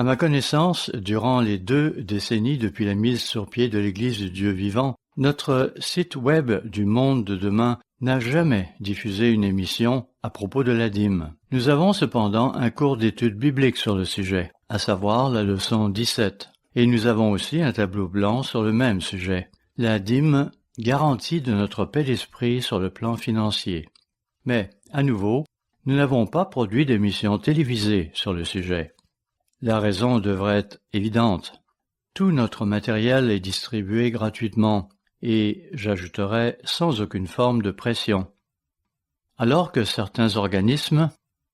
ma connaissance, durant les 2 décennies depuis la mise sur pied de l'Église du Dieu vivant, notre site web du Monde de demain n'a jamais diffusé une émission à propos de la dîme. Nous avons cependant un cours d'études bibliques sur le sujet, à savoir la leçon 17, et nous avons aussi un tableau blanc sur le même sujet. La dîme, garantie de notre paix d'esprit sur le plan financier. Mais, à nouveau, nous n'avons pas produit d'émission télévisée sur le sujet. La raison devrait être évidente. Tout notre matériel est distribué gratuitement, et, j'ajouterais, sans aucune forme de pression. Alors que certains organismes,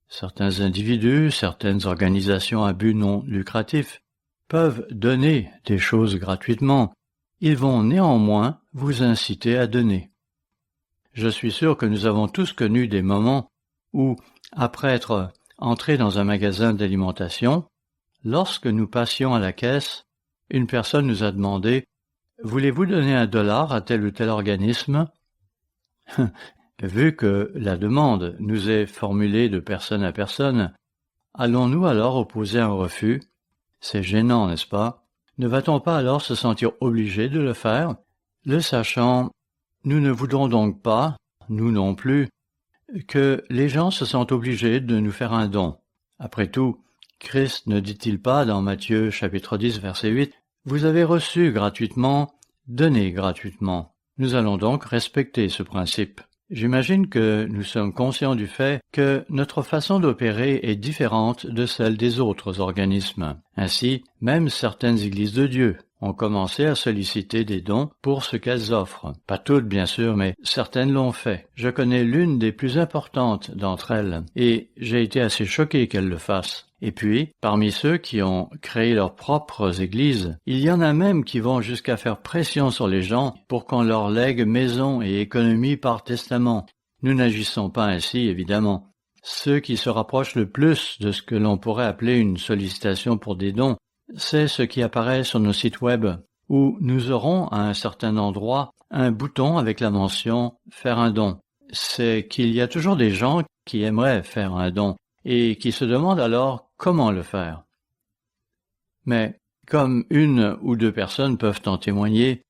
certains individus, certaines organisations à but non lucratif peuvent donner des choses gratuitement, ils vont néanmoins vous inciter à donner. Je suis sûr que nous avons tous connu des moments où, après être entrés dans un magasin d'alimentation, lorsque nous passions à la caisse, une personne nous a demandé « Voulez-vous donner $1 à tel ou tel organisme ?» Vu que la demande nous est formulée de personne à personne, allons-nous alors opposer un refus? C'est gênant, n'est-ce pas? Ne va-t-on pas alors se sentir obligé de le faire? Le sachant, nous ne voudrons donc pas, nous non plus, que les gens se sentent obligés de nous faire un don. Après tout, Christ ne dit-il pas dans Matthieu chapitre 10 verset 8 « Vous avez reçu gratuitement, donnez gratuitement ». Nous allons donc respecter ce principe. J'imagine que nous sommes conscients du fait que notre façon d'opérer est différente de celle des autres organismes. Ainsi, même certaines églises de Dieu ont commencé à solliciter des dons pour ce qu'elles offrent. Pas toutes, bien sûr, mais certaines l'ont fait. Je connais l'une des plus importantes d'entre elles, et j'ai été assez choqué qu'elle le fasse. Et puis, parmi ceux qui ont créé leurs propres églises, il y en a même qui vont jusqu'à faire pression sur les gens pour qu'on leur lègue maison et économie par testament. Nous n'agissons pas ainsi, évidemment. Ceux qui se rapprochent le plus de ce que l'on pourrait appeler une sollicitation pour des dons, c'est ce qui apparaît sur nos sites web, où nous aurons à un certain endroit un bouton avec la mention « Faire un don ». C'est qu'il y a toujours des gens qui aimeraient faire un don et qui se demandent alors comment le faire. Mais, comme 1 ou 2 personnes peuvent en témoigner,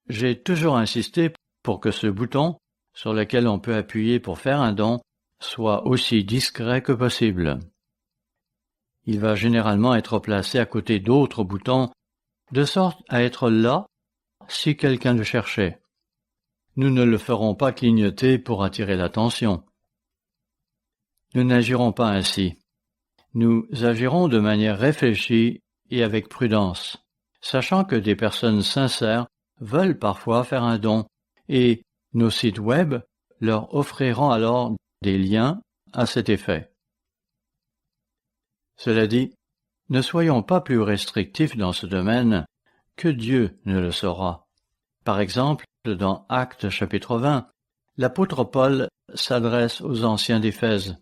j'ai toujours insisté pour que ce bouton, sur lequel on peut appuyer pour faire un don, soit aussi discret que possible. Il va généralement être placé à côté d'autres boutons, de sorte à être là si quelqu'un le cherchait. Nous ne le ferons pas clignoter pour attirer l'attention. Nous n'agirons pas ainsi. Nous agirons de manière réfléchie et avec prudence, sachant que des personnes sincères veulent parfois faire un don, et nos sites web leur offriront alors des liens à cet effet. Cela dit, ne soyons pas plus restrictifs dans ce domaine que Dieu ne le sera. Par exemple, dans Actes chapitre 20, l'apôtre Paul s'adresse aux anciens d'Éphèse.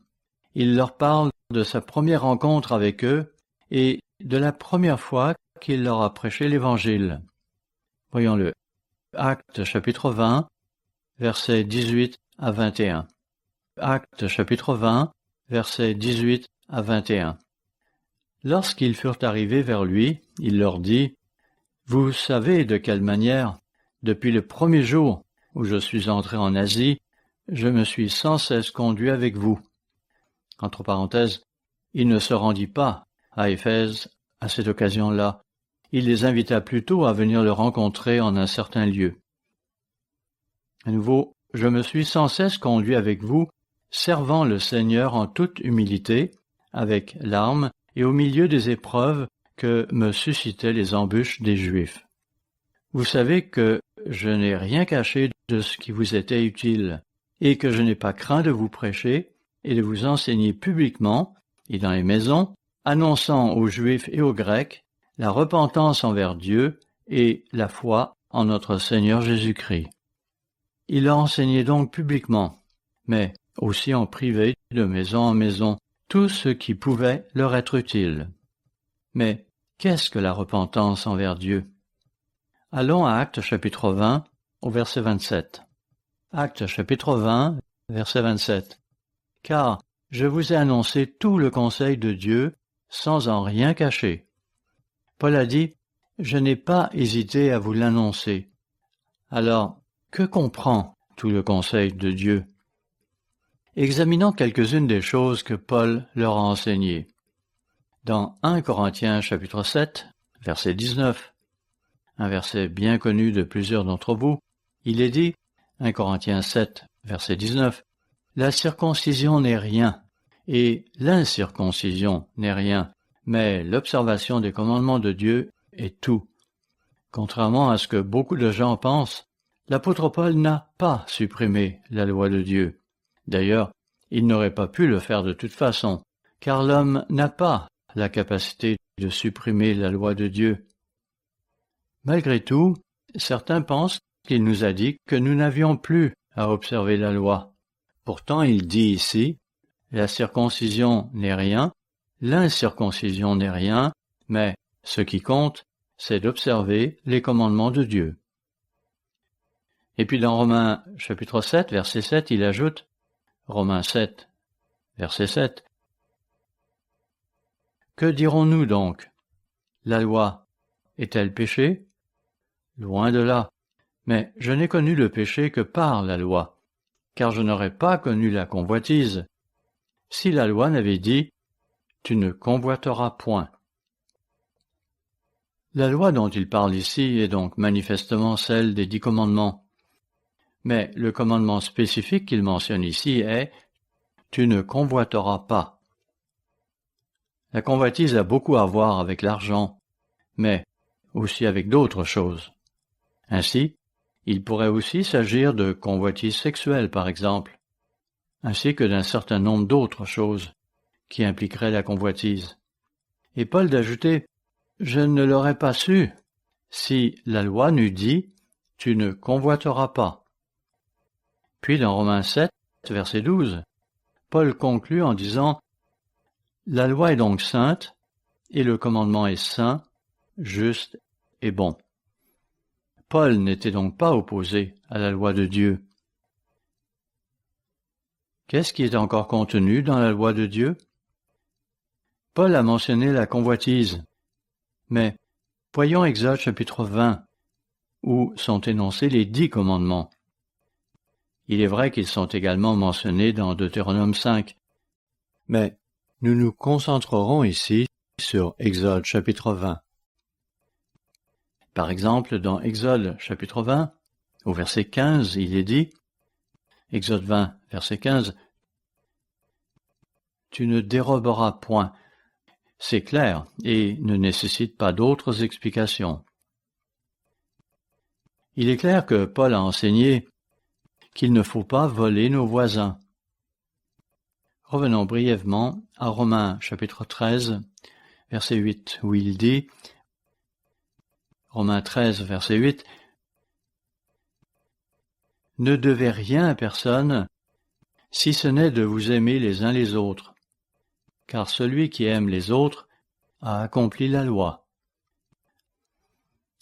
Il leur parle de sa première rencontre avec eux et de la première fois qu'il leur a prêché l'Évangile. Voyons-le. Actes chapitre 20, versets 18 à 21. Actes chapitre 20, versets 18 à 21. Lorsqu'ils furent arrivés vers lui, il leur dit « Vous savez de quelle manière, depuis le premier jour où je suis entré en Asie, je me suis sans cesse conduit avec vous. » Entre parenthèses, il ne se rendit pas à Éphèse à cette occasion-là. Il les invita plutôt à venir le rencontrer en un certain lieu. À nouveau, je me suis sans cesse conduit avec vous, servant le Seigneur en toute humilité, avec larmes et au milieu des épreuves que me suscitaient les embûches des Juifs. Vous savez que je n'ai rien caché de ce qui vous était utile, et que je n'ai pas craint de vous prêcher et de vous enseigner publiquement et dans les maisons, annonçant aux Juifs et aux Grecs la repentance envers Dieu et la foi en notre Seigneur Jésus-Christ. Il a enseigné donc publiquement, mais aussi en privé, de maison en maison, tout ce qui pouvait leur être utile. Mais qu'est-ce que la repentance envers Dieu? Allons à Actes chapitre 20, au verset 27. Actes chapitre 20, verset 27. « Car je vous ai annoncé tout le conseil de Dieu sans en rien cacher. Paul a dit « Je n'ai pas hésité à vous l'annoncer ». Alors, que comprend tout le conseil de Dieu? Examinons quelques-unes des choses que Paul leur a enseignées. Dans 1 Corinthiens chapitre 7, verset 19, un verset bien connu de plusieurs d'entre vous, il est dit, 1 Corinthiens 7, verset 19, « La circoncision n'est rien, et l'incirconcision n'est rien, mais l'observation des commandements de Dieu est tout. » Contrairement à ce que beaucoup de gens pensent, l'apôtre Paul n'a pas supprimé la loi de Dieu. D'ailleurs, il n'aurait pas pu le faire de toute façon, car l'homme n'a pas la capacité de supprimer la loi de Dieu. Malgré tout, certains pensent qu'il nous a dit que nous n'avions plus à observer la loi. Pourtant, il dit ici, « La circoncision n'est rien, l'incirconcision n'est rien, mais ce qui compte, c'est d'observer les commandements de Dieu. » Et puis dans Romains chapitre 7, verset 7, il ajoute, Romains 7, verset 7, « Que dirons-nous donc? La loi est-elle péché? Loin de là. Mais je n'ai connu le péché que par la loi, car je n'aurais pas connu la convoitise, si la loi n'avait dit « Tu ne convoiteras point ». La loi dont il parle ici est donc manifestement celle des 10 commandements. Mais le commandement spécifique qu'il mentionne ici est « Tu ne convoiteras pas ». La convoitise a beaucoup à voir avec l'argent, mais aussi avec d'autres choses. Ainsi, il pourrait aussi s'agir de convoitise sexuelle, par exemple, ainsi que d'un certain nombre d'autres choses qui impliqueraient la convoitise. Et Paul d'ajouter « Je ne l'aurais pas su si la loi n'eût dit « Tu ne convoiteras pas ». Puis dans Romains 7, verset 12, Paul conclut en disant « La loi est donc sainte, et le commandement est saint, juste et bon. » Paul n'était donc pas opposé à la loi de Dieu. Qu'est-ce qui est encore contenu dans la loi de Dieu? Paul a mentionné la convoitise, mais voyons Exode chapitre 20, où sont énoncés les 10 commandements. Il est vrai qu'ils sont également mentionnés dans Deutéronome 5, mais nous nous concentrerons ici sur Exode chapitre 20. Par exemple, dans Exode chapitre 20, au verset 15, il est dit, Exode 20, verset 15, « Tu ne déroberas point ». C'est clair et ne nécessite pas d'autres explications. Il est clair que Paul a enseigné qu'il ne faut pas voler nos voisins. Revenons brièvement à Romains chapitre 13, verset 8, où il dit, Romains 13, verset 8, « Ne devez rien à personne, si ce n'est de vous aimer les uns les autres, car celui qui aime les autres a accompli la loi. »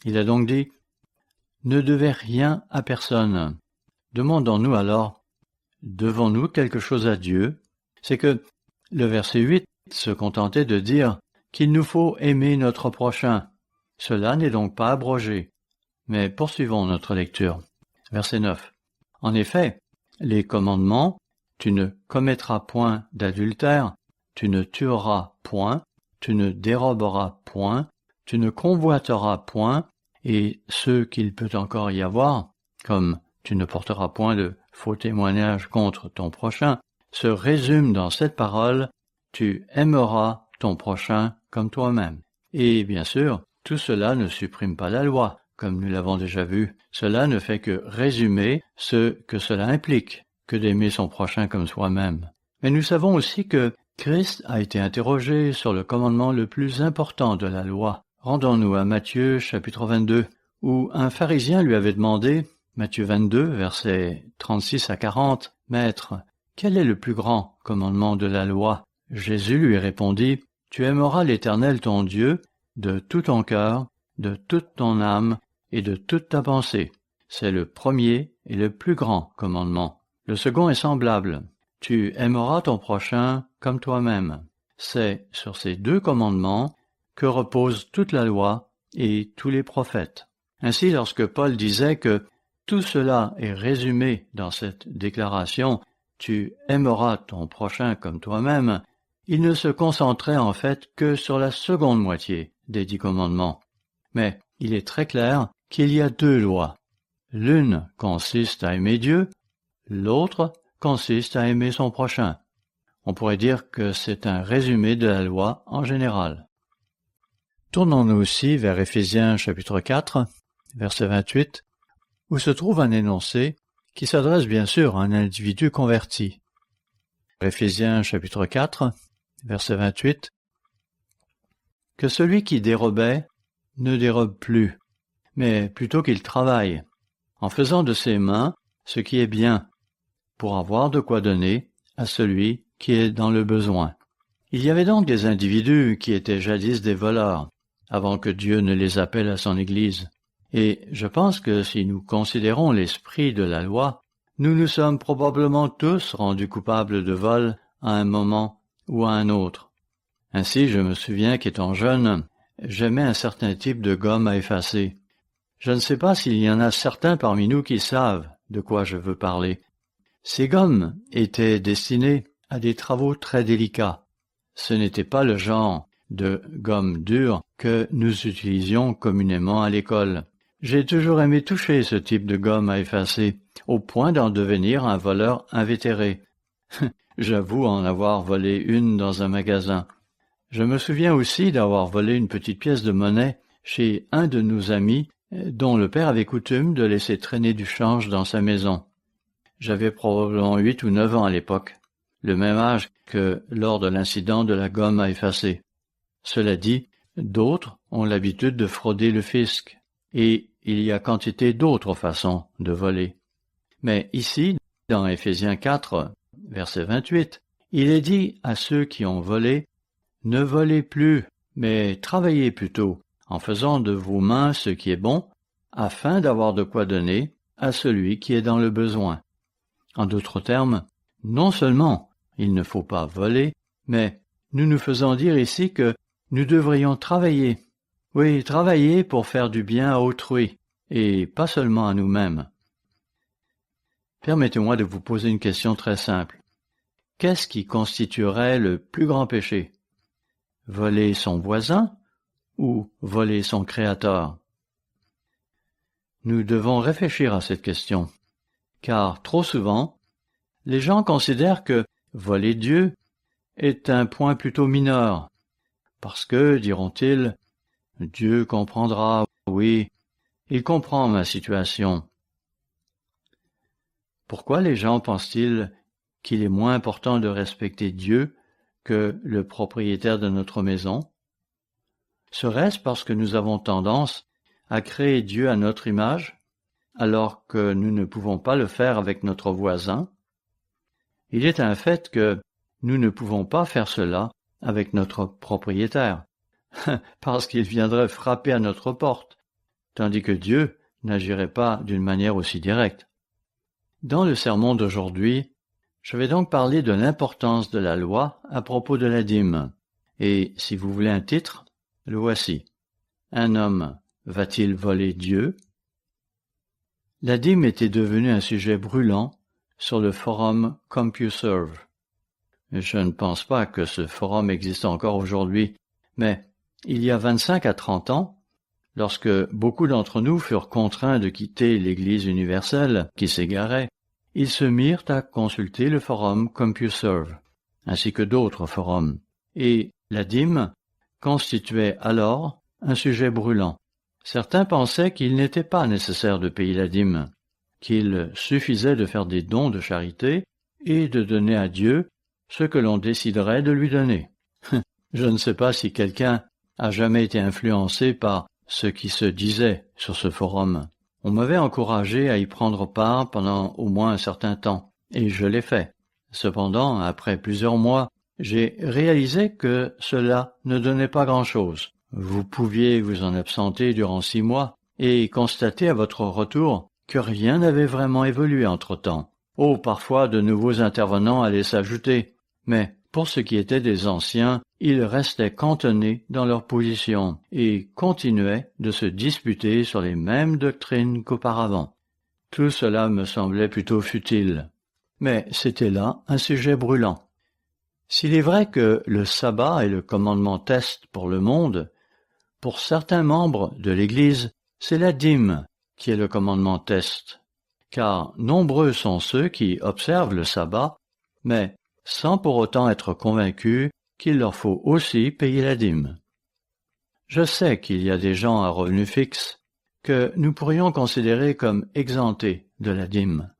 Il a donc dit, « Ne devez rien à personne. » Demandons-nous alors, devons-nous quelque chose à Dieu? C'est que le verset 8 se contentait de dire qu'il nous faut aimer notre prochain. Cela n'est donc pas abrogé. Mais poursuivons notre lecture. Verset 9. En effet, les commandements, tu ne commettras point d'adultère, tu ne tueras point, tu ne déroberas point, tu ne convoiteras point, et ce qu'il peut encore y avoir, comme tu ne porteras point de faux témoignage contre ton prochain, se résume dans cette parole, tu aimeras ton prochain comme toi-même. Et bien sûr, tout cela ne supprime pas la loi, comme nous l'avons déjà vu. Cela ne fait que résumer ce que cela implique, que d'aimer son prochain comme soi-même. Mais nous savons aussi que Christ a été interrogé sur le commandement le plus important de la loi. Rendons-nous à Matthieu chapitre 22, où un pharisien lui avait demandé, Matthieu 22, versets 36 à 40, « Maître, quel est le plus grand commandement de la loi? » Jésus lui répondit, « Tu aimeras l'Éternel ton Dieu de tout ton cœur, de toute ton âme et de toute ta pensée. » C'est le premier et le plus grand commandement. Le second est semblable. « Tu aimeras ton prochain comme toi-même. » C'est sur ces 2 commandements que repose toute la loi et tous les prophètes. Ainsi, lorsque Paul disait que tout cela est résumé dans cette déclaration « Tu aimeras ton prochain comme toi-même », il ne se concentrait en fait que sur la seconde moitié des 10 commandements. Mais il est très clair qu'il y a 2 lois. L'une consiste à aimer Dieu, l'autre consiste à aimer son prochain. On pourrait dire que c'est un résumé de la loi en général. Tournons-nous aussi vers Éphésiens chapitre 4, verset 28, où se trouve un énoncé qui s'adresse bien sûr à un individu converti. Éphésiens chapitre 4, verset 28, « Que celui qui dérobait ne dérobe plus, mais plutôt qu'il travaille, en faisant de ses mains ce qui est bien, pour avoir de quoi donner à celui qui est dans le besoin. » Il y avait donc des individus qui étaient jadis des voleurs, avant que Dieu ne les appelle à son Église. Et je pense que si nous considérons l'esprit de la loi, nous nous sommes probablement tous rendus coupables de vol à un moment ou à un autre. Ainsi, je me souviens qu'étant jeune, j'aimais un certain type de gomme à effacer. Je ne sais pas s'il y en a certains parmi nous qui savent de quoi je veux parler. Ces gommes étaient destinées à des travaux très délicats. Ce n'était pas le genre de gomme dure que nous utilisions communément à l'école. J'ai toujours aimé toucher ce type de gomme à effacer, au point d'en devenir un voleur invétéré. J'avoue en avoir volé une dans un magasin. Je me souviens aussi d'avoir volé une petite pièce de monnaie chez un de nos amis dont le père avait coutume de laisser traîner du change dans sa maison. J'avais probablement 8 ou 9 ans à l'époque, le même âge que lors de l'incident de la gomme à effacer. Cela dit, d'autres ont l'habitude de frauder le fisc, et il y a quantité d'autres façons de voler. Mais ici, dans Éphésiens 4, verset 28, il est dit à ceux qui ont volé, « Ne volez plus, mais travaillez plutôt, en faisant de vos mains ce qui est bon, afin d'avoir de quoi donner à celui qui est dans le besoin. » En d'autres termes, non seulement il ne faut pas voler, mais nous nous faisons dire ici que nous devrions travailler. Oui, travailler pour faire du bien à autrui, et pas seulement à nous-mêmes. Permettez-moi de vous poser une question très simple. Qu'est-ce qui constituerait le plus grand péché? Voler son voisin ou voler son Créateur? Nous devons réfléchir à cette question, car trop souvent, les gens considèrent que voler Dieu est un point plutôt mineur, parce que, diront-ils, Dieu comprendra, oui, il comprend ma situation. Pourquoi les gens pensent-ils qu'il est moins important de respecter Dieu que le propriétaire de notre maison? Serait-ce parce que nous avons tendance à créer Dieu à notre image, alors que nous ne pouvons pas le faire avec notre voisin? Il est un fait que nous ne pouvons pas faire cela avec notre propriétaire, parce qu'il viendrait frapper à notre porte, tandis que Dieu n'agirait pas d'une manière aussi directe. Dans le sermon d'aujourd'hui, je vais donc parler de l'importance de la loi à propos de la dîme. Et si vous voulez un titre, le voici. Un homme va-t-il voler Dieu? La dîme était devenue un sujet brûlant sur le forum CompuServe. Je ne pense pas que ce forum existe encore aujourd'hui, mais il y a 25 à 30 ans, lorsque beaucoup d'entre nous furent contraints de quitter l'Église universelle qui s'égarait, ils se mirent à consulter le forum CompuServe, ainsi que d'autres forums, et la dîme constituait alors un sujet brûlant. Certains pensaient qu'il n'était pas nécessaire de payer la dîme, qu'il suffisait de faire des dons de charité et de donner à Dieu ce que l'on déciderait de lui donner. Je ne sais pas si quelqu'un a jamais été influencé par ce qui se disait sur ce forum. On m'avait encouragé à y prendre part pendant au moins un certain temps, et je l'ai fait. Cependant, après plusieurs mois, j'ai réalisé que cela ne donnait pas grand-chose. Vous pouviez vous en absenter durant 6 mois et constater à votre retour que rien n'avait vraiment évolué entre-temps. Oh, parfois de nouveaux intervenants allaient s'ajouter, mais pour ce qui était des anciens, ils restaient cantonnés dans leur position et continuaient de se disputer sur les mêmes doctrines qu'auparavant. Tout cela me semblait plutôt futile. Mais c'était là un sujet brûlant. S'il est vrai que le sabbat est le commandement test pour le monde, pour certains membres de l'Église, c'est la dîme qui est le commandement test, car nombreux sont ceux qui observent le sabbat, mais sans pour autant être convaincus qu'il leur faut aussi payer la dîme. Je sais qu'il y a des gens à revenu fixe que nous pourrions considérer comme exemptés de la dîme.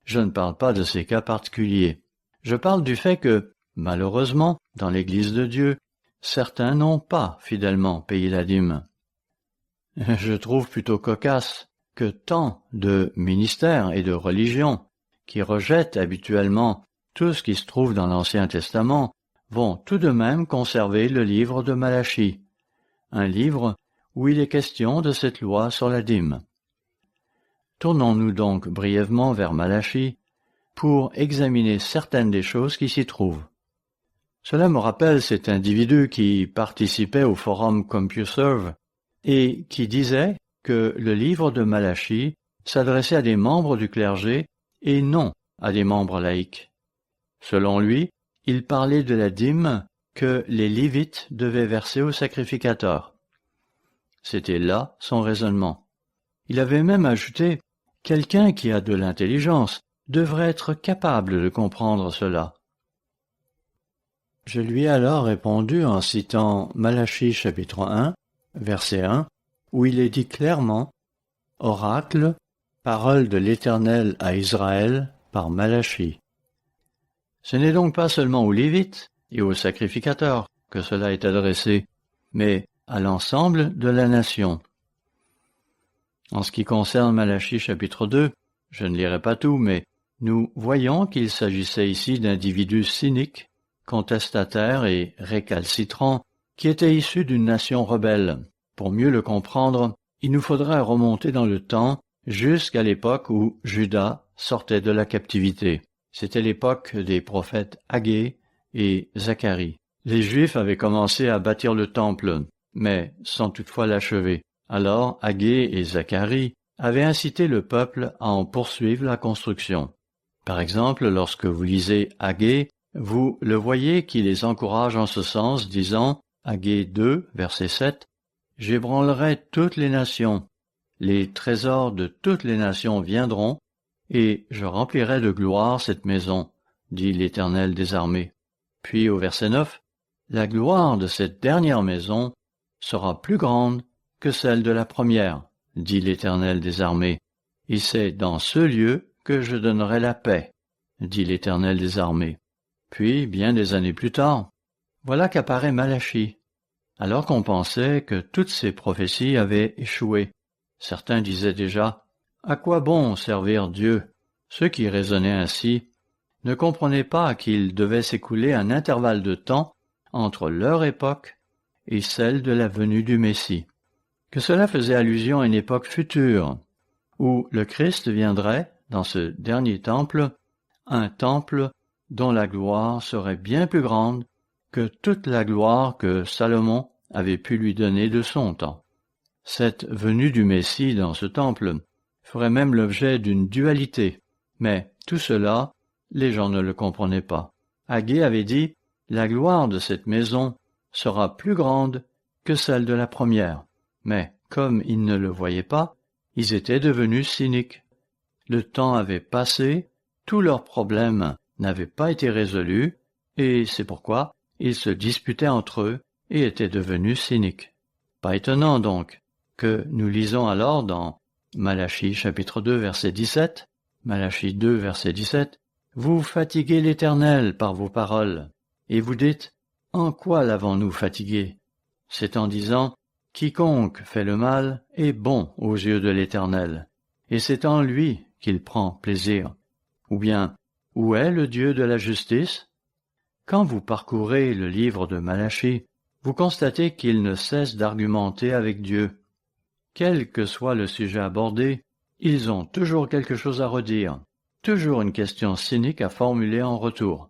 Je ne parle pas de ces cas particuliers. Je parle du fait que, malheureusement, dans l'Église de Dieu, certains n'ont pas fidèlement payé la dîme. Je trouve plutôt cocasse que tant de ministères et de religions qui rejettent habituellement tout ce qui se trouve dans l'Ancien Testament vont tout de même conserver le livre de Malachie, un livre où il est question de cette loi sur la dîme. Tournons-nous donc brièvement vers Malachie pour examiner certaines des choses qui s'y trouvent. Cela me rappelle cet individu qui participait au forum CompuServe et qui disait que le livre de Malachie s'adressait à des membres du clergé et non à des membres laïcs. Selon lui, il parlait de la dîme que les Lévites devaient verser aux sacrificateurs. C'était là son raisonnement. Il avait même ajouté « Quelqu'un qui a de l'intelligence devrait être capable de comprendre cela. » Je lui ai alors répondu en citant Malachie chapitre 1, verset 1, où il est dit clairement « Oracle, parole de l'Éternel à Israël par Malachie. » Ce n'est donc pas seulement aux Lévites et aux sacrificateurs que cela est adressé, mais à l'ensemble de la nation. En ce qui concerne Malachie chapitre 2, je ne lirai pas tout, mais nous voyons qu'il s'agissait ici d'individus cyniques, contestataires et récalcitrants qui étaient issus d'une nation rebelle. Pour mieux le comprendre, il nous faudrait remonter dans le temps jusqu'à l'époque où Juda sortait de la captivité. C'était l'époque des prophètes Agé et Zacharie. Les Juifs avaient commencé à bâtir le temple, mais sans toutefois l'achever. Alors Agé et Zacharie avaient incité le peuple à en poursuivre la construction. Par exemple, lorsque vous lisez Agé, vous le voyez qui les encourage en ce sens, disant, Agé 2, verset 7, « J'ébranlerai toutes les nations, les trésors de toutes les nations viendront, et je remplirai de gloire cette maison, dit l'Éternel des armées. » Puis au verset 9, « La gloire de cette dernière maison sera plus grande que celle de la première, dit l'Éternel des armées, et c'est dans ce lieu que je donnerai la paix, dit l'Éternel des armées. » Puis, bien des années plus tard, voilà qu'apparaît Malachie, alors qu'on pensait que toutes ces prophéties avaient échoué. Certains disaient déjà, « À quoi bon servir Dieu ?» Ceux qui raisonnaient ainsi ne comprenaient pas qu'il devait s'écouler un intervalle de temps entre leur époque et celle de la venue du Messie, que cela faisait allusion à une époque future, où le Christ viendrait, dans ce dernier temple, un temple dont la gloire serait bien plus grande que toute la gloire que Salomon avait pu lui donner de son temps. Cette venue du Messie dans ce temple ferait même l'objet d'une dualité, mais tout cela, les gens ne le comprenaient pas. Agé avait dit, « La gloire de cette maison sera plus grande que celle de la première. » Mais, comme ils ne le voyaient pas, ils étaient devenus cyniques. Le temps avait passé, tous leurs problèmes n'avaient pas été résolus, et c'est pourquoi ils se disputaient entre eux et étaient devenus cyniques. Pas étonnant donc que nous lisons alors dans Malachie chapitre 2 verset 17, Malachie 2 verset 17, « Vous fatiguez l'Éternel par vos paroles, et vous dites, en quoi l'avons-nous fatigué? C'est en disant, quiconque fait le mal est bon aux yeux de l'Éternel, et c'est en lui qu'il prend plaisir. Ou bien, où est le Dieu de la justice? » Quand vous parcourez le livre de Malachie, vous constatez qu'il ne cesse d'argumenter avec Dieu. Quel que soit le sujet abordé, ils ont toujours quelque chose à redire, toujours une question cynique à formuler en retour.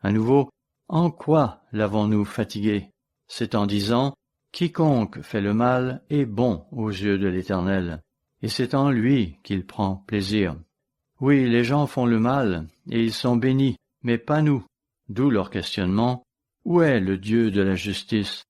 À nouveau, En quoi l'avons-nous fatigué? C'est en disant, quiconque fait le mal est bon aux yeux de l'Éternel, et c'est en lui qu'il prend plaisir. Oui, les gens font le mal, et ils sont bénis, mais pas nous. D'où leur questionnement, où est le Dieu de la justice?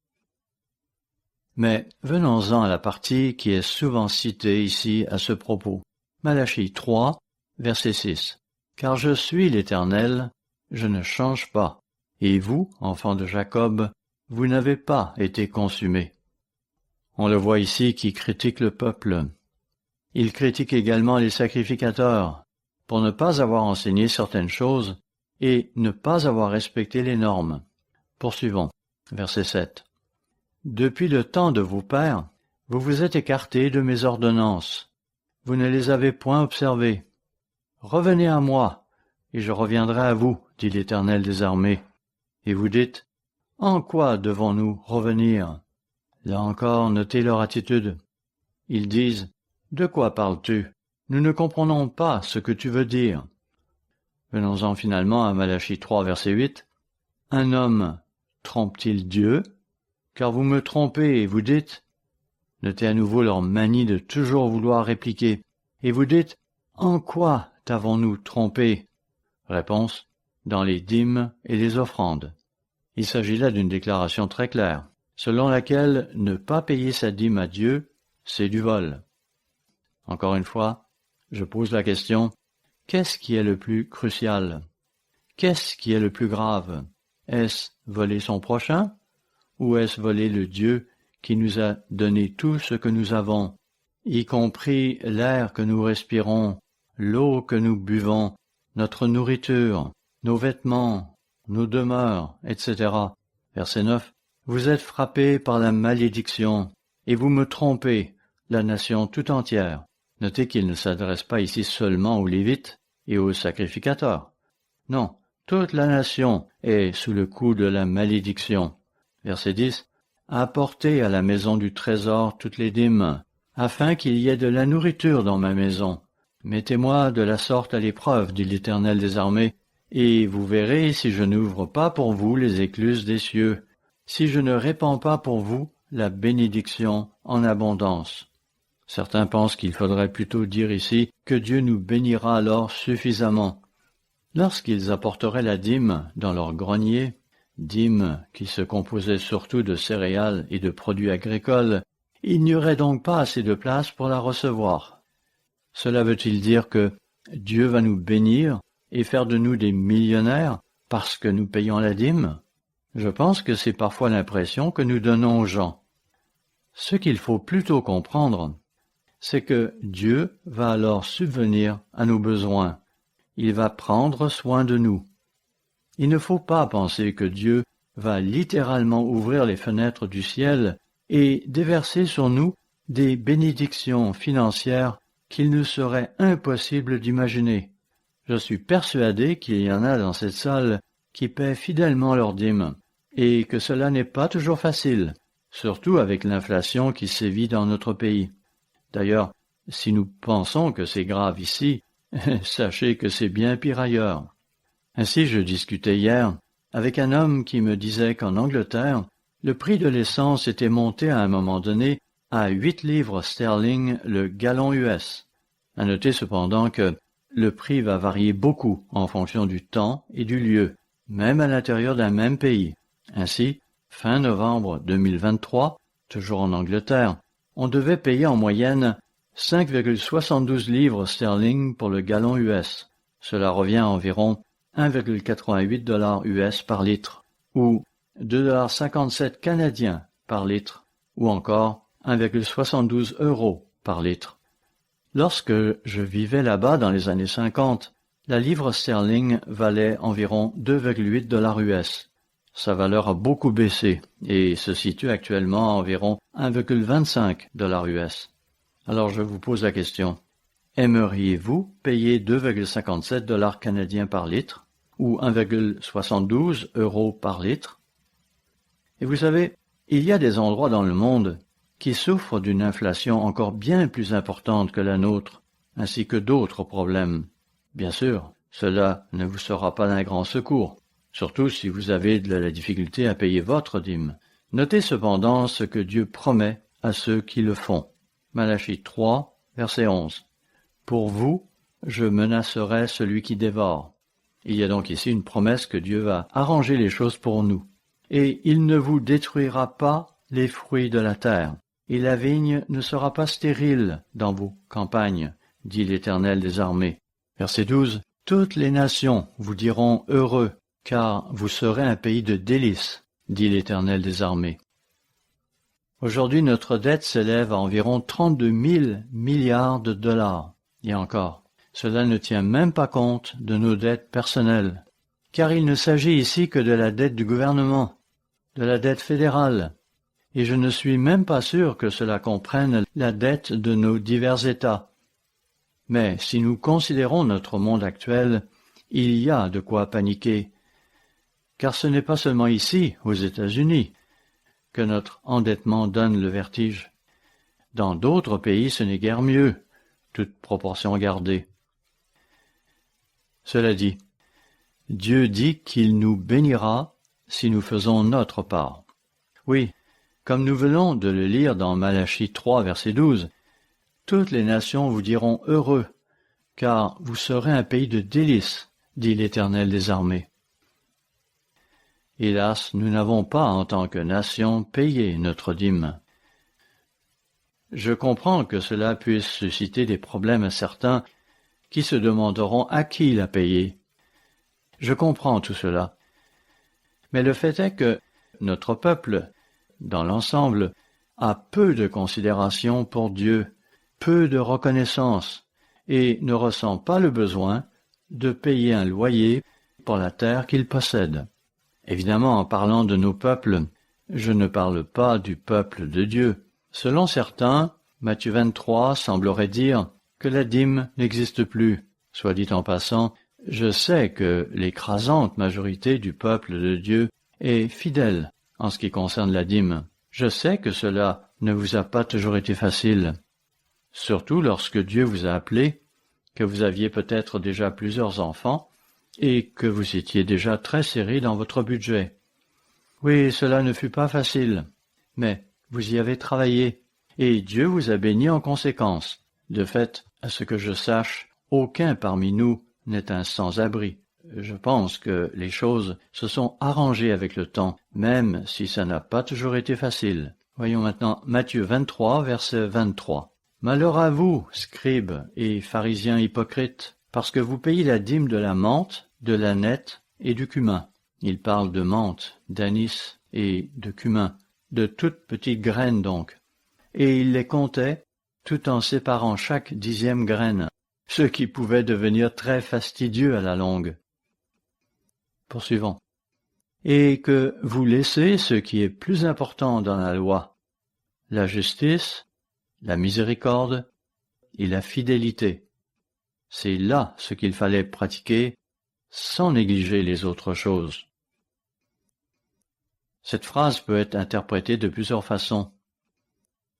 Mais venons-en à la partie qui est souvent citée ici à ce propos. Malachie 3, verset 6. Car je suis l'Éternel, je ne change pas, et vous, enfants de Jacob, vous n'avez pas été consumés. On le voit ici qui critique le peuple. Il critique également les sacrificateurs, pour ne pas avoir enseigné certaines choses et ne pas avoir respecté les normes. Poursuivons, verset 7. Depuis le temps de vos pères, vous vous êtes écartés de mes ordonnances. Vous ne les avez point observées. Revenez à moi, et je reviendrai à vous, dit l'Éternel des armées. Et vous dites, en quoi devons-nous revenir? Là encore, notez leur attitude. Ils disent, de quoi parles-tu? Nous ne comprenons pas ce que tu veux dire. Venons-en finalement à Malachie 3, verset 8. Un homme trompe-t-il Dieu? Car vous me trompez et vous dites, notez à nouveau leur manie de toujours vouloir répliquer, et vous dites, en quoi t'avons-nous trompé? Réponse, dans les dîmes et les offrandes. Il s'agit là d'une déclaration très claire, selon laquelle ne pas payer sa dîme à Dieu, c'est du vol. Encore une fois, je pose la question, qu'est-ce qui est le plus crucial? Qu'est-ce qui est le plus grave? Est-ce voler son prochain? Ou est-ce voler le Dieu qui nous a donné tout ce que nous avons, y compris l'air que nous respirons, l'eau que nous buvons, notre nourriture, nos vêtements, nos demeures, etc. Verset 9. Vous êtes frappés par la malédiction, et vous me trompez, la nation tout entière. Notez qu'il ne s'adresse pas ici seulement aux Lévites et aux sacrificateurs. Non, toute la nation est sous le coup de la malédiction. Verset 10. Apportez à la maison du trésor toutes les dîmes, afin qu'il y ait de la nourriture dans ma maison. Mettez-moi de la sorte à l'épreuve, dit l'Éternel des armées, et vous verrez si je n'ouvre pas pour vous les écluses des cieux, si je ne répands pas pour vous la bénédiction en abondance. Certains pensent qu'il faudrait plutôt dire ici que Dieu nous bénira alors suffisamment. Lorsqu'ils apporteraient la dîme dans leur grenier, dîme qui se composait surtout de céréales et de produits agricoles, il n'y aurait donc pas assez de place pour la recevoir. Cela veut-il dire que Dieu va nous bénir et faire de nous des millionnaires parce que nous payons la dîme? Je pense que c'est parfois l'impression que nous donnons aux gens. Ce qu'il faut plutôt comprendre, c'est que Dieu va alors subvenir à nos besoins. Il va prendre soin de nous. Il ne faut pas penser que Dieu va littéralement ouvrir les fenêtres du ciel et déverser sur nous des bénédictions financières qu'il nous serait impossible d'imaginer. Je suis persuadé qu'il y en a dans cette salle qui paient fidèlement leurs dîmes, et que cela n'est pas toujours facile, surtout avec l'inflation qui sévit dans notre pays. D'ailleurs, si nous pensons que c'est grave ici, sachez que c'est bien pire ailleurs. Ainsi, je discutais hier avec un homme qui me disait qu'en Angleterre, le prix de l'essence était monté à un moment donné à 8 livres sterling le gallon US. À noter cependant que le prix va varier beaucoup en fonction du temps et du lieu, même à l'intérieur d'un même pays. Ainsi, fin novembre 2023, toujours en Angleterre, on devait payer en moyenne 5,72 livres sterling pour le gallon US. Cela revient à environ 1,88 $ US par litre, ou 2,57 $ canadiens par litre, ou encore 1,72 € par litre. Lorsque je vivais là-bas dans les années 50, la livre sterling valait environ 2,8 $ US. Sa valeur a beaucoup baissé et se situe actuellement à environ 1,25 $ US. Alors je vous pose la question, aimeriez-vous payer 2,57 $ canadiens par litre ou 1,72 € par litre? Et vous savez, il y a des endroits dans le monde qui souffrent d'une inflation encore bien plus importante que la nôtre, ainsi que d'autres problèmes. Bien sûr, cela ne vous sera pas d'un grand secours. surtout si vous avez de la difficulté à payer votre dîme. Notez cependant ce que Dieu promet à ceux qui le font. Malachie 3, verset 11. Pour vous, je menacerai celui qui dévore. Il y a donc ici une promesse que Dieu va arranger les choses pour nous. Et il ne vous détruira pas les fruits de la terre, et la vigne ne sera pas stérile dans vos campagnes, dit l'Éternel des armées. Verset 12. Toutes les nations vous diront heureux, car vous serez un pays de délices, dit l'Éternel des armées. Aujourd'hui, notre dette s'élève à environ 32 000 milliards de dollars. Et encore, cela ne tient même pas compte de nos dettes personnelles, car il ne s'agit ici que de la dette du gouvernement, de la dette fédérale, et je ne suis même pas sûr que cela comprenne la dette de nos divers États. Mais si nous considérons notre monde actuel, il y a de quoi paniquer, car ce n'est pas seulement ici, aux États-Unis, que notre endettement donne le vertige. Dans d'autres pays, ce n'est guère mieux, toute proportion gardée. Cela dit, Dieu dit qu'il nous bénira si nous faisons notre part. Oui, comme nous venons de le lire dans Malachie 3, verset 12, « Toutes les nations vous diront heureux, car vous serez un pays de délices, dit l'Éternel des armées. » Hélas, nous n'avons pas, en tant que nation, payé notre dîme. Je comprends que cela puisse susciter des problèmes à certains qui se demanderont à qui la payer. Je comprends tout cela. Mais le fait est que notre peuple, dans l'ensemble, a peu de considération pour Dieu, peu de reconnaissance, et ne ressent pas le besoin de payer un loyer pour la terre qu'il possède. Évidemment, en parlant de nos peuples, je ne parle pas du peuple de Dieu. Selon certains, Matthieu 23 semblerait dire que la dîme n'existe plus. Soit dit en passant, je sais que l'écrasante majorité du peuple de Dieu est fidèle en ce qui concerne la dîme. Je sais que cela ne vous a pas toujours été facile, surtout lorsque Dieu vous a appelé, que vous aviez peut-être déjà plusieurs enfants et que vous étiez déjà très serré dans votre budget. Oui, cela ne fut pas facile, mais vous y avez travaillé, et Dieu vous a béni en conséquence. De fait, à ce que je sache, aucun parmi nous n'est un sans-abri. Je pense que les choses se sont arrangées avec le temps, même si ça n'a pas toujours été facile. Voyons maintenant Matthieu 23, verset 23. « Malheur à vous, scribes et pharisiens hypocrites, parce que vous payez la dîme de la menthe, de l'âneth et du cumin. » Il parle de menthe, d'anis et de cumin, de toutes petites graines donc. Et il les comptait, tout en séparant chaque 10e graine, ce qui pouvait devenir très fastidieux à la longue. Poursuivons. Et que vous laissez ce qui est plus important dans la loi, la justice, la miséricorde et la fidélité. C'est là ce qu'il fallait pratiquer sans négliger les autres choses. Cette phrase peut être interprétée de plusieurs façons,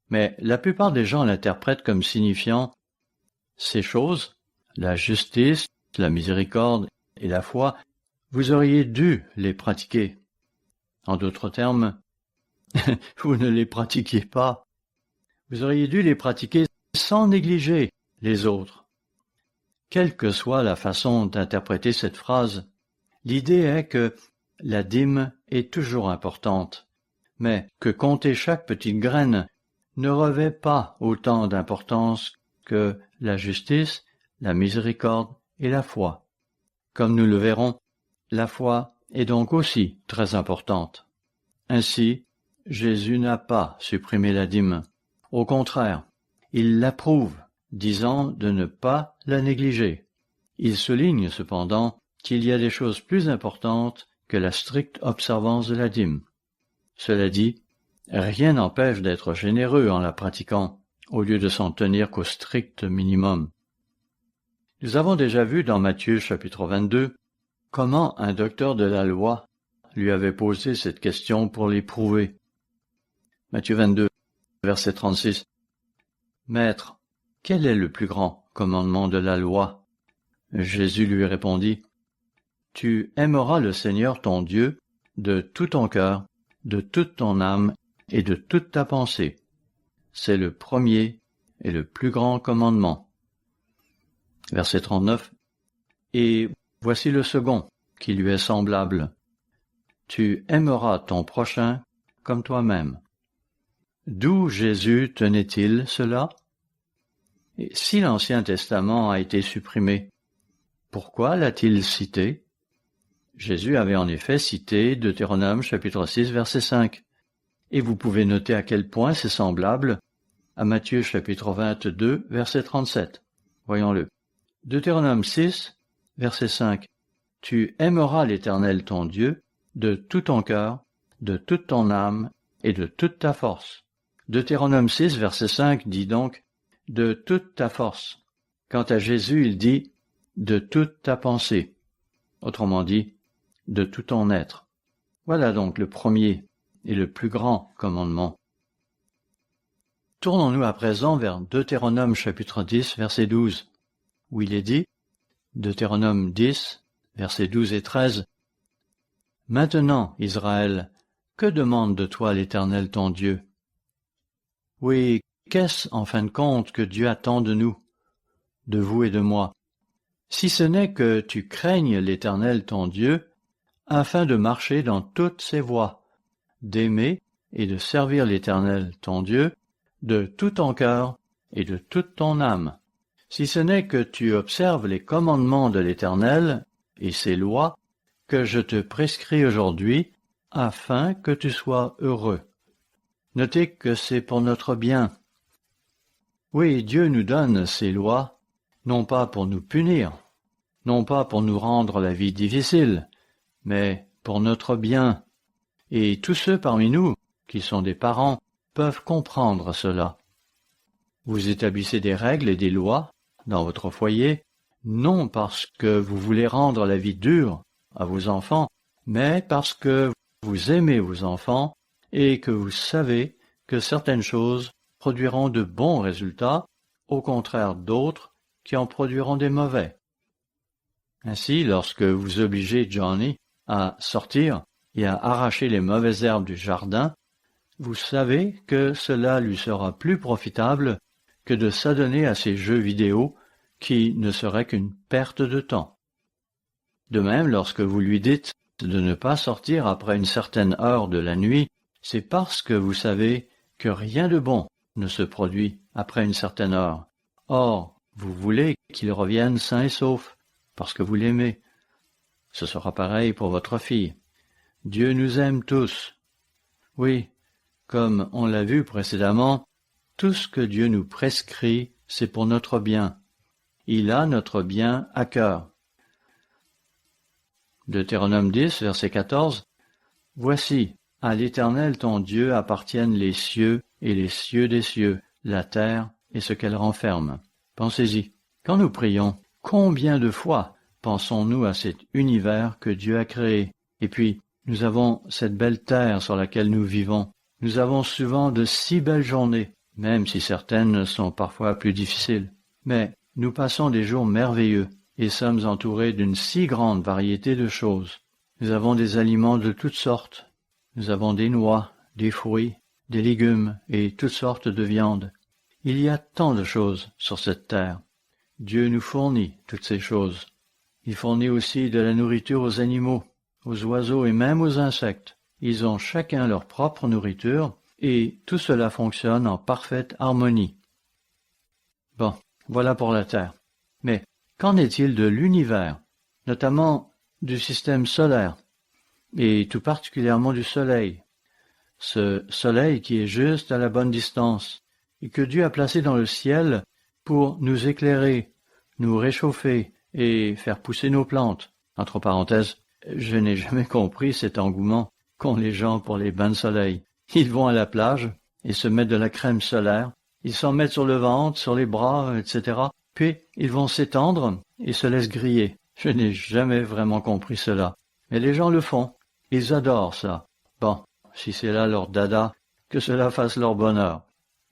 mais la plupart des gens l'interprètent comme signifiant ces choses, la justice, la miséricorde et la foi, vous auriez dû les pratiquer. En d'autres termes, vous ne les pratiquiez pas. Vous auriez dû les pratiquer sans négliger les autres. Quelle que soit la façon d'interpréter cette phrase, l'idée est que la dîme est toujours importante, mais que compter chaque petite graine ne revêt pas autant d'importance que la justice, la miséricorde et la foi. Comme nous le verrons, la foi est donc aussi très importante. Ainsi, Jésus n'a pas supprimé la dîme. Au contraire, il l'approuve, disant de ne pas la négliger. Il souligne cependant qu'il y a des choses plus importantes que la stricte observance de la dîme. Cela dit, rien n'empêche d'être généreux en la pratiquant, au lieu de s'en tenir qu'au strict minimum. Nous avons déjà vu dans Matthieu chapitre 22 comment un docteur de la loi lui avait posé cette question pour l'éprouver. Matthieu 22, verset 36. « Maître, quel est le plus grand commandement de la loi ?» Jésus lui répondit, Tu aimeras le Seigneur ton Dieu de tout ton cœur, de toute ton âme et de toute ta pensée. C'est le premier et le plus grand commandement. Verset 39. Et voici le second, qui lui est semblable. Tu aimeras ton prochain comme toi-même. D'où Jésus tenait-il cela? Et si l'Ancien Testament a été supprimé, pourquoi l'a-t-il cité? Jésus avait en effet cité Deutéronome chapitre 6 verset 5. Et vous pouvez noter à quel point c'est semblable à Matthieu chapitre 22 verset 37. Voyons-le. Deutéronome 6 verset 5. Tu aimeras l'Éternel ton Dieu de tout ton cœur, de toute ton âme et de toute ta force. Deutéronome 6 verset 5 dit donc de toute ta force. Quant à Jésus, il dit de toute ta pensée. Autrement dit, de tout ton être. Voilà donc le premier et le plus grand commandement. Tournons-nous à présent vers Deutéronome chapitre 10 verset 12, où il est dit, Deutéronome 10 versets 12 et 13, « Maintenant, Israël, que demande de toi l'Éternel ton Dieu? Oui, qu'est-ce en fin de compte que Dieu attend de nous, de vous et de moi, si ce n'est que tu craignes l'Éternel ton Dieu, afin de marcher dans toutes ses voies, d'aimer et de servir l'Éternel ton Dieu de tout ton cœur et de toute ton âme, si ce n'est que tu observes les commandements de l'Éternel et ses lois que je te prescris aujourd'hui, afin que tu sois heureux. » Notez que c'est pour notre bien. Oui, Dieu nous donne ces lois, non pas pour nous punir, non pas pour nous rendre la vie difficile, mais pour notre bien. Et tous ceux parmi nous, qui sont des parents, peuvent comprendre cela. Vous établissez des règles et des lois dans votre foyer, non parce que vous voulez rendre la vie dure à vos enfants, mais parce que vous aimez vos enfants et que vous savez que certaines choses produiront de bons résultats, au contraire d'autres qui en produiront des mauvais. Ainsi, lorsque vous obligez Johnny à sortir et à arracher les mauvaises herbes du jardin, vous savez que cela lui sera plus profitable que de s'adonner à ces jeux vidéo qui ne seraient qu'une perte de temps. De même, lorsque vous lui dites de ne pas sortir après une certaine heure de la nuit, c'est parce que vous savez que rien de bon ne se produit après une certaine heure. Or, vous voulez qu'il revienne sain et sauf, parce que vous l'aimez. Ce sera pareil pour votre fille. Dieu nous aime tous. Oui, comme on l'a vu précédemment, tout ce que Dieu nous prescrit, c'est pour notre bien. Il a notre bien à cœur. Deutéronome 10, verset 14. « Voici, à l'Éternel ton Dieu appartiennent les cieux et les cieux des cieux, la terre et ce qu'elle renferme. » Pensez-y. Quand nous prions, combien de fois pensons-nous à cet univers que Dieu a créé? Et puis, nous avons cette belle terre sur laquelle nous vivons. Nous avons souvent de si belles journées, même si certaines sont parfois plus difficiles. Mais nous passons des jours merveilleux et sommes entourés d'une si grande variété de choses. Nous avons des aliments de toutes sortes. Nous avons des noix, des fruits, des légumes et toutes sortes de viandes. Il y a tant de choses sur cette terre. Dieu nous fournit toutes ces choses. Il fournit aussi de la nourriture aux animaux, aux oiseaux et même aux insectes. Ils ont chacun leur propre nourriture et tout cela fonctionne en parfaite harmonie. Bon, voilà pour la Terre. Mais qu'en est-il de l'univers, notamment du système solaire, et tout particulièrement du Soleil? Ce Soleil qui est juste à la bonne distance et que Dieu a placé dans le ciel pour nous éclairer, nous réchauffer et faire pousser nos plantes. Entre parenthèses, je n'ai jamais compris cet engouement qu'ont les gens pour les bains de soleil. Ils vont à la plage et se mettent de la crème solaire, ils s'en mettent sur le ventre, sur les bras, etc. Puis ils vont s'étendre et se laissent griller. Je n'ai jamais vraiment compris cela. Mais les gens le font. Ils adorent ça. Bon, si c'est là leur dada, que cela fasse leur bonheur.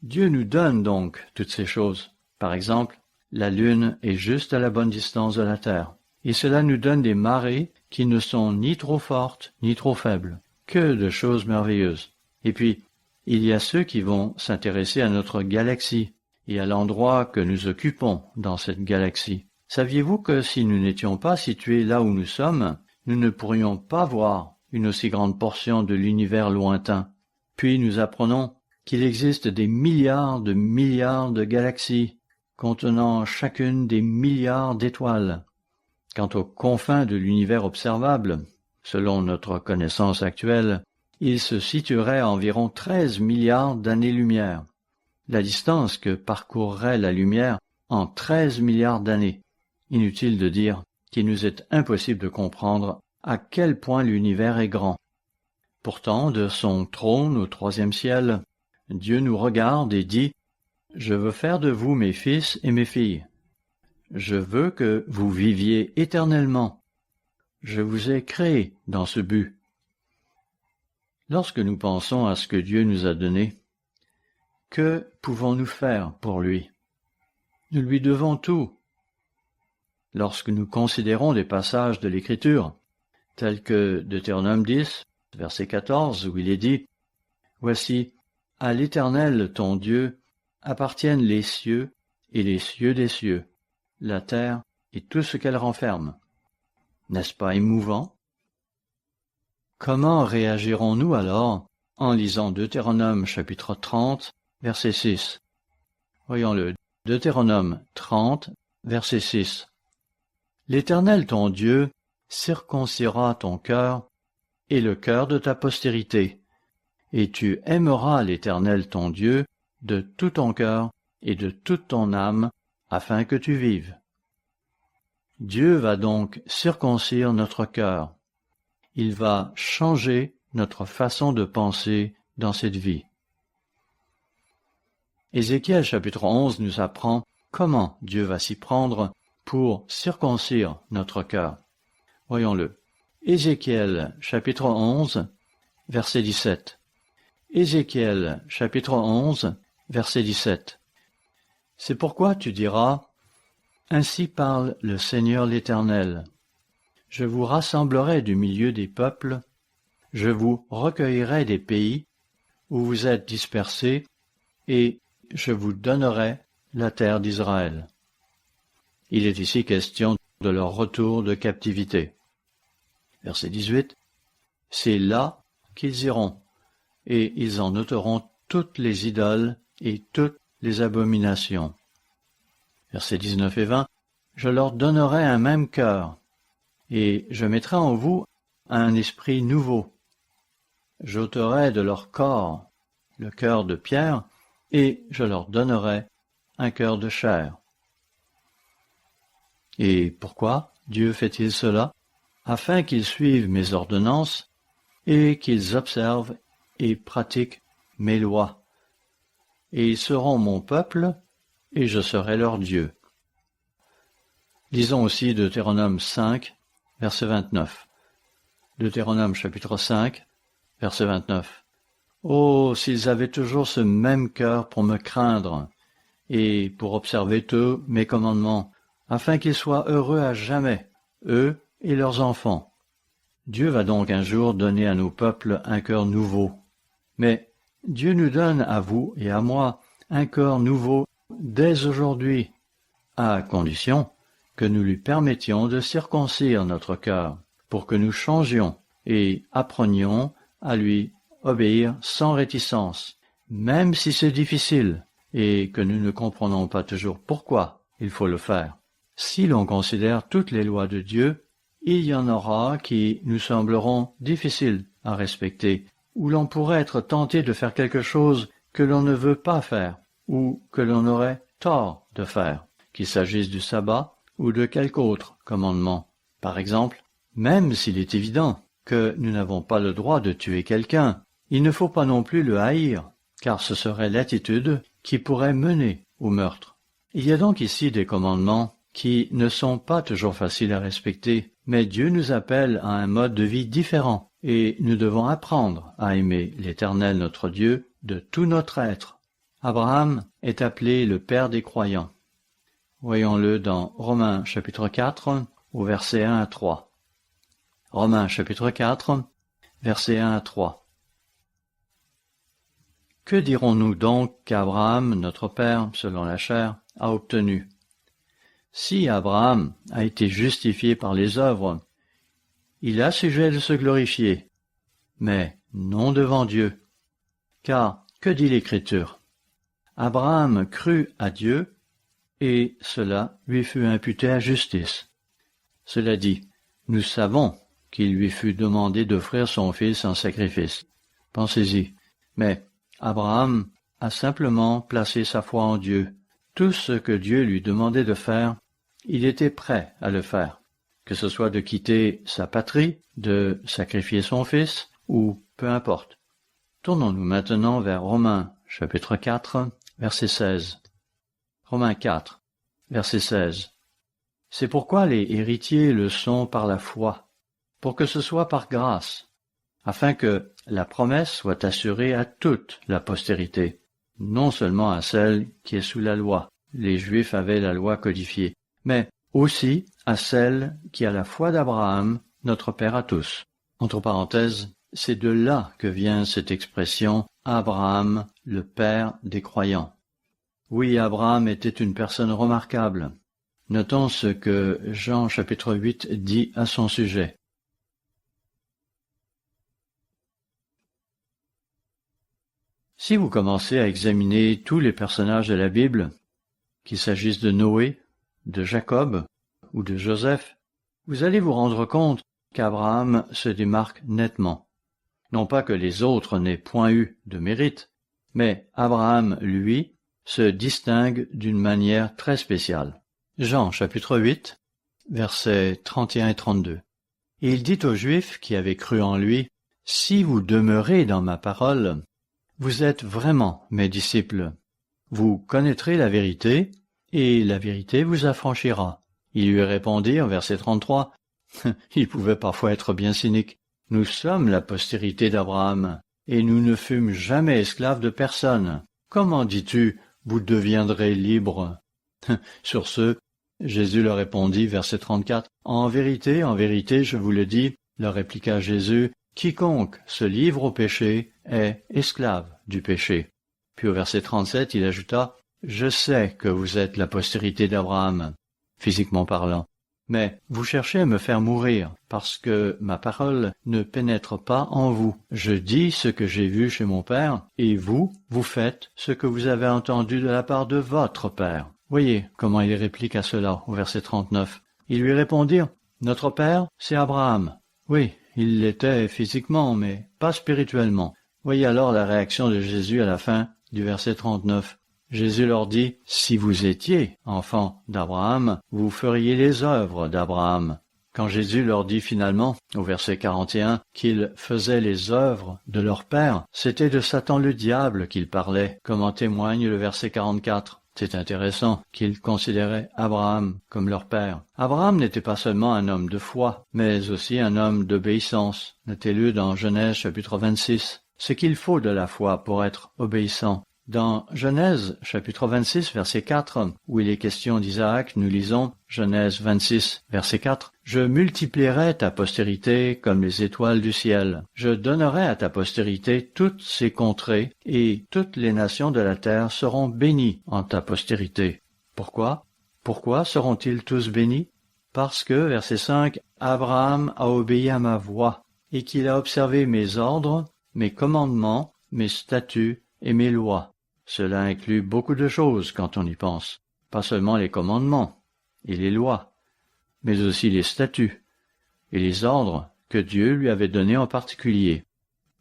Dieu nous donne donc toutes ces choses. Par exemple, la lune est juste à la bonne distance de la Terre. et cela nous donne des marées qui ne sont ni trop fortes ni trop faibles. Que de choses merveilleuses. Et puis, il y a ceux qui vont s'intéresser à notre galaxie et à l'endroit que nous occupons dans cette galaxie. Saviez-vous que si nous n'étions pas situés là où nous sommes, nous ne pourrions pas voir une aussi grande portion de l'univers lointain? Puis nous apprenons qu'il existe des milliards de galaxies, contenant chacune des milliards d'étoiles. Quant aux confins de l'univers observable, selon notre connaissance actuelle, il se situerait à environ 13 milliards d'années-lumière, la distance que parcourrait la lumière en 13 milliards d'années. Inutile de dire qu'il nous est impossible de comprendre à quel point l'univers est grand. Pourtant, de son trône au troisième ciel, Dieu nous regarde et dit « Je veux faire de vous mes fils et mes filles. Je veux que vous viviez éternellement. Je vous ai créés dans ce but. » Lorsque nous pensons à ce que Dieu nous a donné, que pouvons-nous faire pour lui? Nous lui devons tout. Lorsque nous considérons des passages de l'Écriture, tels que Deutéronome 10, verset 14, où il est dit « Voici, à l'Éternel ton Dieu appartiennent les cieux et les cieux des cieux, la terre et tout ce qu'elle renferme. » N'est-ce pas émouvant? Comment réagirons-nous alors en lisant Deutéronome chapitre 30, verset 6? Voyons-le, Deutéronome 30, verset 6. « L'Éternel ton Dieu circoncira ton cœur et le cœur de ta postérité, et tu aimeras l'Éternel ton Dieu de tout ton cœur et de toute ton âme, afin que tu vives. » Dieu va donc circoncire notre cœur. Il va changer notre façon de penser dans cette vie. Ézéchiel chapitre 11 nous apprend comment Dieu va s'y prendre pour circoncire notre cœur. Voyons-le. Ézéchiel chapitre 11, verset 17. Ézéchiel chapitre 11, verset 17. « C'est pourquoi tu diras, ainsi parle le Seigneur l'Éternel. Je vous rassemblerai du milieu des peuples, je vous recueillerai des pays où vous êtes dispersés, et je vous donnerai la terre d'Israël. » Il est ici question de leur retour de captivité. Verset 18. « C'est là qu'ils iront, et ils en ôteront toutes les idoles et toutes les abominations. » Versets 19 et 20. « Je leur donnerai un même cœur, et je mettrai en vous un esprit nouveau. J'ôterai de leur corps le cœur de pierre, et je leur donnerai un cœur de chair. » Et pourquoi Dieu fait-il cela? Afin qu'ils suivent mes ordonnances et qu'ils observent et pratiquent mes lois. Et ils seront mon peuple, et je serai leur Dieu. Lisons aussi Deutéronome 5, verset 29. Deutéronome chapitre 5, verset 29. « Oh, s'ils avaient toujours ce même cœur pour me craindre, et pour observer tous mes commandements, afin qu'ils soient heureux à jamais, eux et leurs enfants. » Dieu va donc un jour donner à nos peuples un cœur nouveau. Mais Dieu nous donne à vous et à moi un cœur nouveau dès aujourd'hui, à condition que nous lui permettions de circoncire notre cœur, pour que nous changions et apprenions à lui obéir sans réticence, même si c'est difficile et que nous ne comprenons pas toujours pourquoi il faut le faire. Si l'on considère toutes les lois de Dieu, il y en aura qui nous sembleront difficiles à respecter, où l'on pourrait être tenté de faire quelque chose que l'on ne veut pas faire, ou que l'on aurait tort de faire, qu'il s'agisse du sabbat ou de quelque autre commandement. Par exemple, même s'il est évident que nous n'avons pas le droit de tuer quelqu'un, il ne faut pas non plus le haïr, car ce serait l'attitude qui pourrait mener au meurtre. Il y a donc ici des commandements qui ne sont pas toujours faciles à respecter, mais Dieu nous appelle à un mode de vie différent, et nous devons apprendre à aimer l'Éternel notre Dieu de tout notre être. Abraham est appelé le père des croyants. Voyons-le dans Romains chapitre 4, au verset 1 à 3. Romains chapitre 4, versets 1 à 3. Que dirons-nous donc qu'Abraham, notre père, selon la chair, a obtenu? Si Abraham a été justifié par les œuvres, il a sujet de se glorifier, mais non devant Dieu. Car, que dit l'Écriture? Abraham crut à Dieu, et cela lui fut imputé à justice. Cela dit, nous savons qu'il lui fut demandé d'offrir son fils en sacrifice. Pensez-y. Mais Abraham a simplement placé sa foi en Dieu. Tout ce que Dieu lui demandait de faire, il était prêt à le faire, que ce soit de quitter sa patrie, de sacrifier son fils, ou peu importe. Tournons-nous maintenant vers Romains, chapitre 4, verset 16. Romains 4, verset 16. C'est pourquoi les héritiers le sont par la foi, pour que ce soit par grâce, afin que la promesse soit assurée à toute la postérité, non seulement à celle qui est sous la loi, les Juifs avaient la loi codifiée, mais aussi à celle qui a la foi d'Abraham, notre Père à tous. Entre parenthèses, c'est de là que vient cette expression « Abraham, le Père des croyants ». Oui, Abraham était une personne remarquable. Notons ce que Jean chapitre 8 dit à son sujet. Si vous commencez à examiner tous les personnages de la Bible, qu'il s'agisse de Noé, de Jacob ou de Joseph, vous allez vous rendre compte qu'Abraham se démarque nettement. Non pas que les autres n'aient point eu de mérite, mais Abraham, lui, se distingue d'une manière très spéciale. Jean chapitre 8, versets 31 et 32. Et il dit aux Juifs qui avaient cru en lui, « Si vous demeurez dans ma parole, vous êtes vraiment mes disciples. Vous connaîtrez la vérité, et la vérité vous affranchira. » Ils lui répondirent, verset 33, il pouvait parfois être bien cynique, « Nous sommes la postérité d'Abraham, et nous ne fûmes jamais esclaves de personne. Comment dis-tu, vous deviendrez libres ?» Sur ce, Jésus leur répondit, verset 34, « En vérité, je vous le dis, leur répliqua Jésus, quiconque se livre au péché est esclave du péché. » Puis au verset 37, il ajouta, « Je sais que vous êtes la postérité d'Abraham, physiquement parlant, mais vous cherchez à me faire mourir, parce que ma parole ne pénètre pas en vous. Je dis ce que j'ai vu chez mon Père, et vous faites ce que vous avez entendu de la part de votre Père. » Voyez comment il réplique à cela au verset 39. Ils lui répondirent, « Notre Père, c'est Abraham. » Oui, il l'était physiquement, mais pas spirituellement. Voyez alors la réaction de Jésus à la fin du verset 39. Jésus leur dit, « Si vous étiez enfants d'Abraham, vous feriez les œuvres d'Abraham. » Quand Jésus leur dit finalement, au verset 41, qu'ils faisaient les œuvres de leur père, c'était de Satan le diable qu'il parlait, comme en témoigne le verset 44. C'est intéressant qu'ils considéraient Abraham comme leur père. Abraham n'était pas seulement un homme de foi, mais aussi un homme d'obéissance. Notez-le dans Genèse chapitre 26. Ce qu'il faut de la foi pour être obéissant. Dans Genèse chapitre 26 verset 4, où il est question d'Isaac, nous lisons Genèse 26 verset 4, « Je multiplierai ta postérité comme les étoiles du ciel. Je donnerai à ta postérité toutes ces contrées, et toutes les nations de la terre seront bénies en ta postérité. » Pourquoi? Pourquoi seront-ils tous bénis? Parce que, verset 5, « Abraham a obéi à ma voix, et qu'il a observé mes ordres, mes commandements, mes statuts et mes lois. » Cela inclut beaucoup de choses quand on y pense, pas seulement les commandements et les lois, mais aussi les statuts et les ordres que Dieu lui avait donnés en particulier.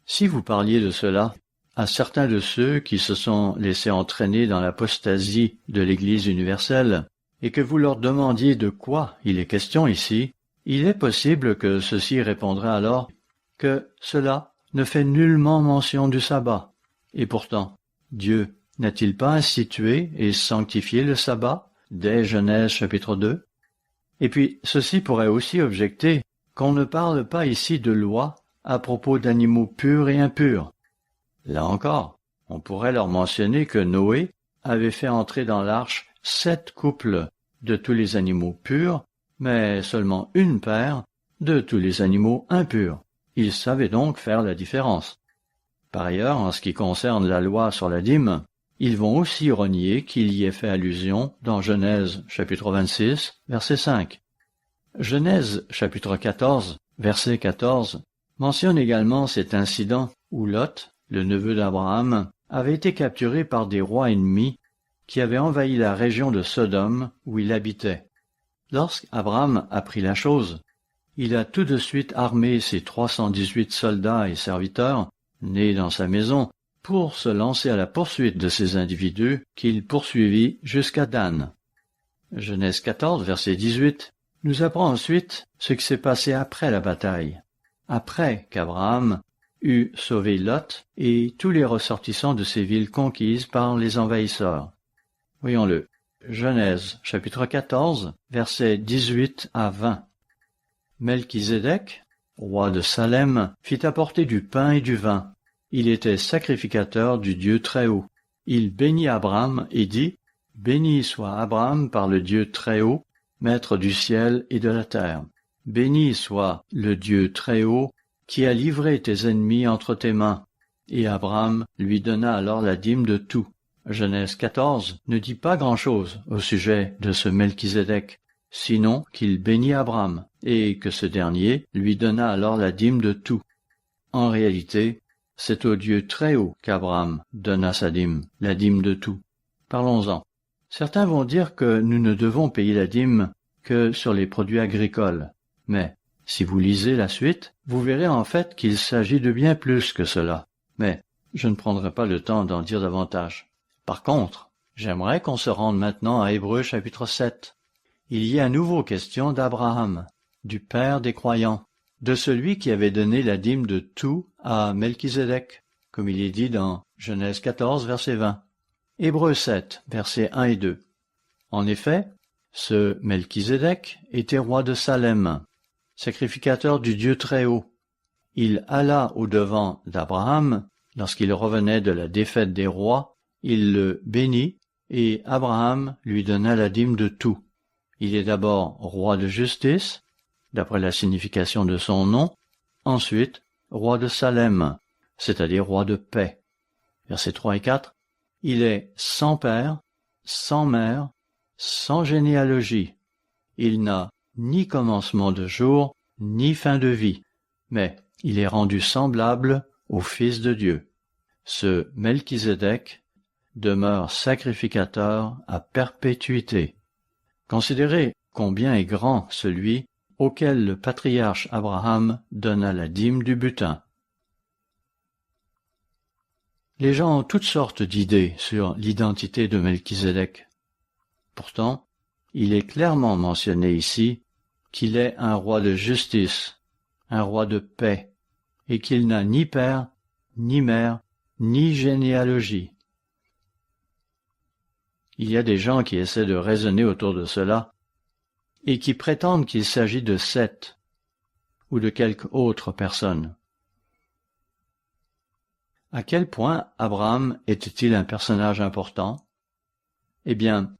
Si vous parliez de cela à certains de ceux qui se sont laissés entraîner dans l'apostasie de l'Église universelle, et que vous leur demandiez de quoi il est question ici, il est possible que ceux-ci répondraient alors que cela ne fait nullement mention du sabbat. Et pourtant, Dieu n'a-t-il pas institué et sanctifié le sabbat dès Genèse chapitre 2? Et puis, ceci pourrait aussi objecter qu'on ne parle pas ici de loi à propos d'animaux purs et impurs. Là encore, on pourrait leur mentionner que Noé avait fait entrer dans l'arche 7 couples de tous les animaux purs mais seulement une paire de tous les animaux impurs. Il savait donc faire la différence. Par ailleurs, en ce qui concerne la loi sur la dîme, ils vont aussi renier qu'il y ait fait allusion dans Genèse chapitre 26, verset 5. Genèse chapitre 14, verset 14, mentionne également cet incident où Lot, le neveu d'Abraham, avait été capturé par des rois ennemis qui avaient envahi la région de Sodome où il habitait. Lorsqu'Abraham apprit la chose, il a tout de suite armé ses 318 soldats et serviteurs, nés dans sa maison, pour se lancer à la poursuite de ces individus qu'il poursuivit jusqu'à Dan. Genèse 14, verset 18, nous apprend ensuite ce qui s'est passé après la bataille, après qu'Abraham eut sauvé Lot et tous les ressortissants de ces villes conquises par les envahisseurs. Voyons-le. Genèse, chapitre 14, versets 18 à 20. Melchizedek, roi de Salem, fit apporter du pain et du vin. Il était sacrificateur du Dieu Très-Haut. Il bénit Abraham et dit, « Béni soit Abraham par le Dieu Très-Haut, maître du ciel et de la terre. Béni soit le Dieu Très-Haut, qui a livré tes ennemis entre tes mains. » Et Abraham lui donna alors la dîme de tout. Genèse 14 ne dit pas grand-chose au sujet de ce Melchizedek, sinon qu'il bénit Abraham, et que ce dernier lui donna alors la dîme de tout. En réalité, c'est au Dieu Très-Haut qu'Abraham donna sa dîme, la dîme de tout. Parlons-en. Certains vont dire que nous ne devons payer la dîme que sur les produits agricoles. Mais, si vous lisez la suite, vous verrez en fait qu'il s'agit de bien plus que cela. Mais, je ne prendrai pas le temps d'en dire davantage. Par contre, j'aimerais qu'on se rende maintenant à Hébreux chapitre 7. Il y a à nouveau question d'Abraham, du père des croyants, de celui qui avait donné la dîme de tout à Melchizedek, comme il est dit dans Genèse 14, verset 20. Hébreux 7, versets 1 et 2. En effet, ce Melchizedek était roi de Salem, sacrificateur du Dieu Très-Haut. Il alla au-devant d'Abraham lorsqu'il revenait de la défaite des rois. Il le bénit, et Abraham lui donna la dîme de tout. Il est d'abord roi de justice, d'après la signification de son nom, ensuite roi de Salem, c'est-à-dire roi de paix. Versets 3 et 4, il est sans père, sans mère, sans généalogie. Il n'a ni commencement de jour, ni fin de vie, mais il est rendu semblable au Fils de Dieu. Ce Melchizedek demeure sacrificateur à perpétuité. Considérez combien est grand celui auquel le patriarche Abraham donna la dîme du butin. Les gens ont toutes sortes d'idées sur l'identité de Melchizedek. Pourtant, il est clairement mentionné ici qu'il est un roi de justice, un roi de paix, et qu'il n'a ni père, ni mère, ni généalogie. Il y a des gens qui essaient de raisonner autour de cela et qui prétendent qu'il s'agit de Seth ou de quelque autre personne. À quel point Abraham était-il un personnage important? Eh bien,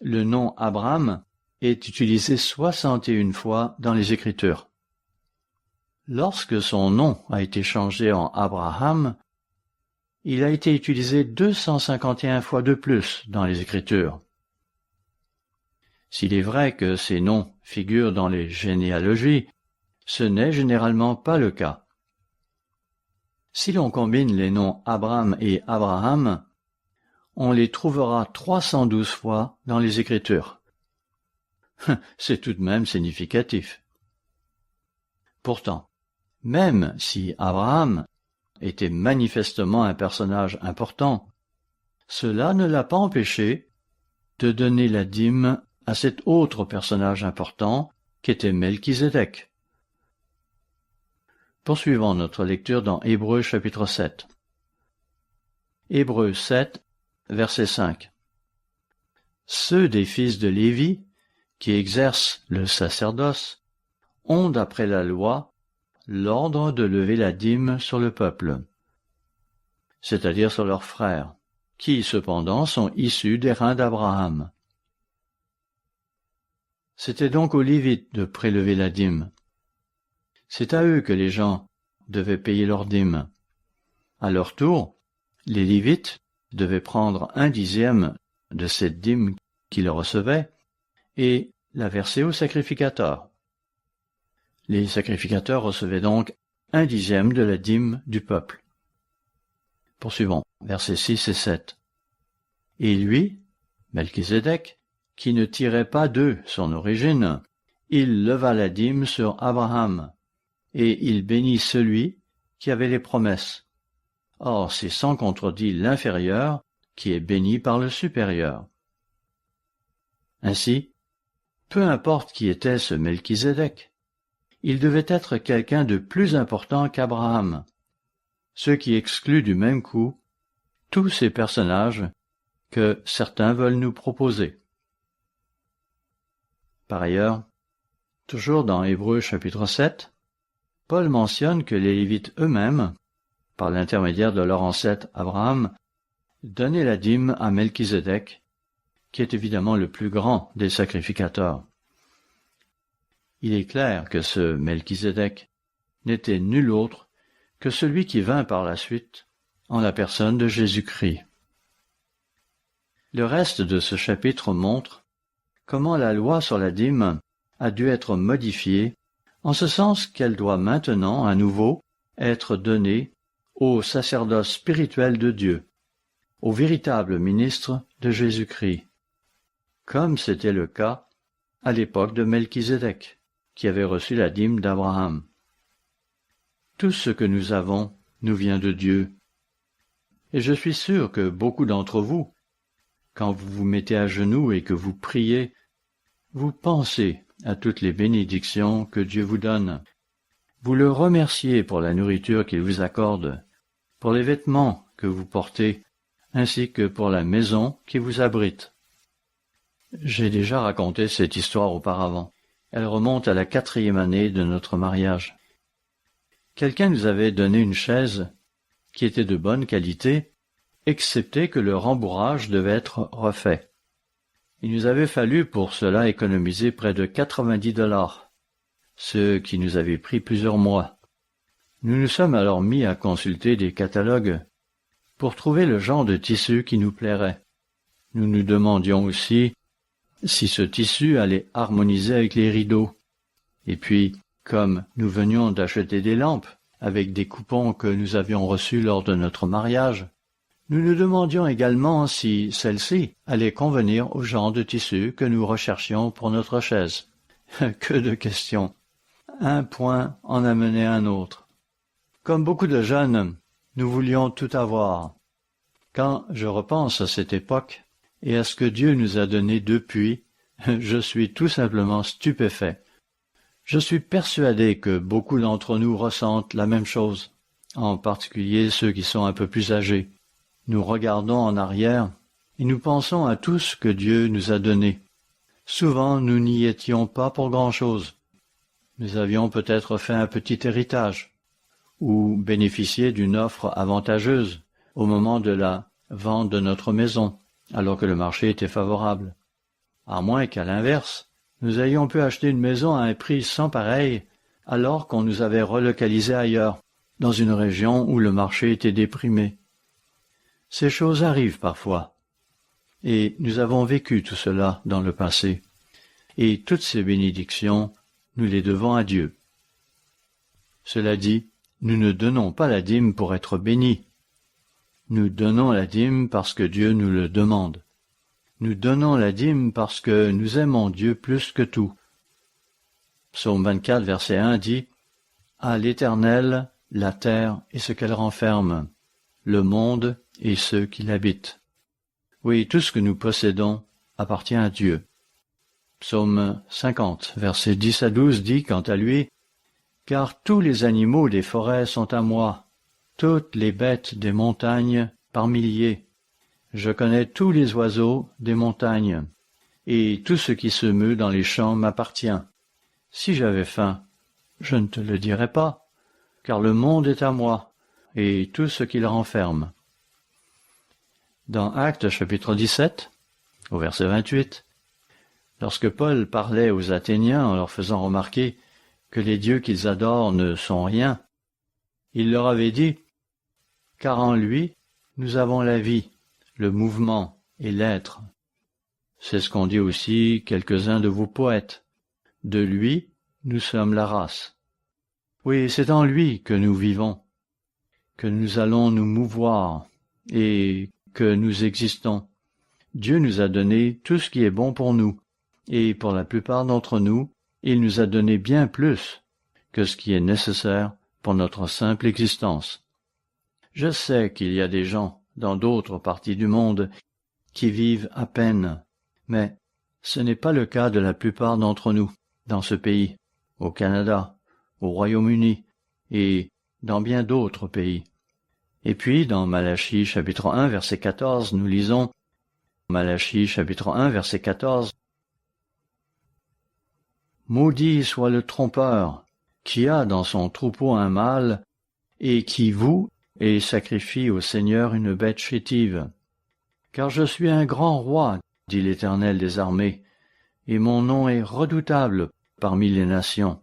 le nom Abraham est utilisé 61 fois dans les Écritures. Lorsque son nom a été changé en Abraham, il a été utilisé 251 fois de plus dans les Écritures. S'il est vrai que ces noms figurent dans les généalogies, ce n'est généralement pas le cas. Si l'on combine les noms Abraham et Abraham, on les trouvera 312 fois dans les Écritures. C'est tout de même significatif. Pourtant, même si Abraham était manifestement un personnage important, cela ne l'a pas empêché de donner la dîme à cet autre personnage important qu'était Melchizedek. Poursuivons notre lecture dans Hébreux chapitre 7. Hébreux 7, verset 5. Ceux des fils de Lévi, qui exercent le sacerdoce, ont, d'après la loi, l'ordre de lever la dîme sur le peuple, c'est-à-dire sur leurs frères, qui cependant sont issus des reins d'Abraham. C'était donc aux Lévites de prélever la dîme. C'est à eux que les gens devaient payer leur dîme. À leur tour, les Lévites devaient prendre 1/10 de cette dîme qu'ils recevaient et la verser aux sacrificateurs. Les sacrificateurs recevaient donc 1/10 de la dîme du peuple. Poursuivons, versets 6 et 7. Et lui, Melchisédek, qui ne tirait pas d'eux son origine, il leva la dîme sur Abraham, et il bénit celui qui avait les promesses. Or, c'est sans contredit l'inférieur qui est béni par le supérieur. Ainsi, peu importe qui était ce Melchisédek, il devait être quelqu'un de plus important qu'Abraham, ce qui exclut du même coup tous ces personnages que certains veulent nous proposer. Par ailleurs, toujours dans Hébreux chapitre 7, Paul mentionne que les Lévites eux-mêmes, par l'intermédiaire de leur ancêtre Abraham, donnaient la dîme à Melchisédek, qui est évidemment le plus grand des sacrificateurs. Il est clair que ce Melchisédek n'était nul autre que celui qui vint par la suite en la personne de Jésus-Christ. Le reste de ce chapitre montre comment la loi sur la dîme a dû être modifiée, en ce sens qu'elle doit maintenant, à nouveau, être donnée au sacerdoce spirituel de Dieu, au véritable ministre de Jésus-Christ, comme c'était le cas à l'époque de Melchisédek, qui avait reçu la dîme d'Abraham. Tout ce que nous avons nous vient de Dieu. Et je suis sûr que beaucoup d'entre vous, quand vous vous mettez à genoux et que vous priez, vous pensez à toutes les bénédictions que Dieu vous donne. Vous le remerciez pour la nourriture qu'il vous accorde, pour les vêtements que vous portez, ainsi que pour la maison qui vous abrite. J'ai déjà raconté cette histoire auparavant. Elle remonte à la 4e année de notre mariage. Quelqu'un nous avait donné une chaise qui était de bonne qualité, excepté que le rembourrage devait être refait. Il nous avait fallu pour cela économiser près de 90 $, ce qui nous avait pris plusieurs mois. Nous nous sommes alors mis à consulter des catalogues pour trouver le genre de tissu qui nous plairait. Nous nous demandions aussi si ce tissu allait harmoniser avec les rideaux. Et puis, comme nous venions d'acheter des lampes avec des coupons que nous avions reçus lors de notre mariage, nous nous demandions également si celle-ci allait convenir au genre de tissu que nous recherchions pour notre chaise. Que de questions! Un point en amenait un autre. Comme beaucoup de jeunes, nous voulions tout avoir. Quand je repense à cette époque et à ce que Dieu nous a donné depuis, je suis tout simplement stupéfait. Je suis persuadé que beaucoup d'entre nous ressentent la même chose, en particulier ceux qui sont un peu plus âgés. Nous regardons en arrière et nous pensons à tout ce que Dieu nous a donné. Souvent, nous n'y étions pas pour grand-chose. Nous avions peut-être fait un petit héritage ou bénéficié d'une offre avantageuse au moment de la vente de notre maison, alors que le marché était favorable. À moins qu'à l'inverse, nous ayons pu acheter une maison à un prix sans pareil, alors qu'on nous avait relocalisés ailleurs, dans une région où le marché était déprimé. Ces choses arrivent parfois, et nous avons vécu tout cela dans le passé, et toutes ces bénédictions, nous les devons à Dieu. Cela dit, nous ne donnons pas la dîme pour être bénis. Nous donnons la dîme parce que Dieu nous le demande. Nous donnons la dîme parce que nous aimons Dieu plus que tout. Psaume 24, verset 1 dit « À l'Éternel, la terre et ce qu'elle renferme, le monde et ceux qui l'habitent. » Oui, tout ce que nous possédons appartient à Dieu. Psaume 50, versets 10 à 12 dit quant à lui « Car tous les animaux des forêts sont à moi, toutes les bêtes des montagnes par milliers. Je connais tous les oiseaux des montagnes, et tout ce qui se meut dans les champs m'appartient. Si j'avais faim, je ne te le dirais pas, car le monde est à moi, et tout ce qu'il renferme. » Dans Actes chapitre 17, au verset 28, Lorsque Paul parlait aux Athéniens en leur faisant remarquer que les dieux qu'ils adorent ne sont rien, il leur avait dit « Car en lui, nous avons la vie, le mouvement et l'être. » C'est ce qu'ont dit aussi quelques-uns de vos poètes. De lui, nous sommes la race. Oui, c'est en lui que nous vivons, que nous allons nous mouvoir et que nous existons. Dieu nous a donné tout ce qui est bon pour nous, et pour la plupart d'entre nous, il nous a donné bien plus que ce qui est nécessaire pour notre simple existence. Je sais qu'il y a des gens dans d'autres parties du monde qui vivent à peine, mais ce n'est pas le cas de la plupart d'entre nous dans ce pays, au Canada, au Royaume-Uni et dans bien d'autres pays. Et puis, dans Malachie chapitre 1, verset 14, nous lisons Malachie chapitre 1, verset 14. « Maudit soit le trompeur qui a dans son troupeau un mâle et qui voue et sacrifie au Seigneur une bête chétive. Car je suis un grand roi, dit l'Éternel des armées, et mon nom est redoutable parmi les nations. »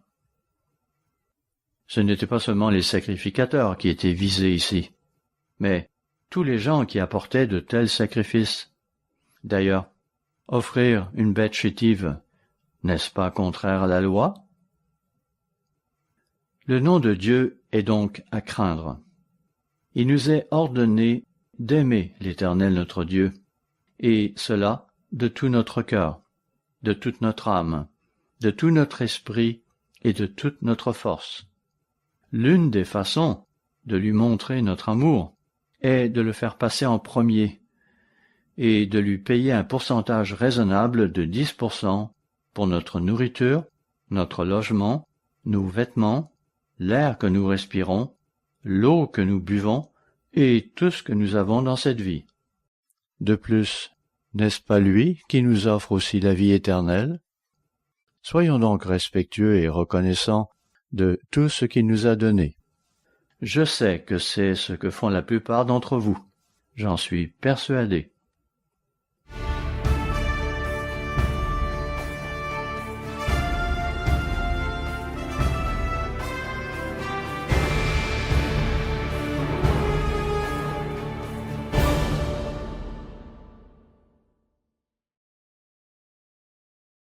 Ce n'étaient pas seulement les sacrificateurs qui étaient visés ici, mais tous les gens qui apportaient de tels sacrifices. D'ailleurs, offrir une bête chétive, n'est-ce pas contraire à la loi? Le nom de Dieu est donc à craindre. Il nous est ordonné d'aimer l'Éternel notre Dieu, et cela de tout notre cœur, de toute notre âme, de tout notre esprit et de toute notre force. L'une des façons de lui montrer notre amour est de le faire passer en premier et de lui payer un pourcentage raisonnable de 10% pour notre nourriture, notre logement, nos vêtements, l'air que nous respirons, l'eau que nous buvons et tout ce que nous avons dans cette vie. De plus, n'est-ce pas lui qui nous offre aussi la vie éternelle? Soyons donc respectueux et reconnaissants de tout ce qu'il nous a donné. Je sais que c'est ce que font la plupart d'entre vous. J'en suis persuadé.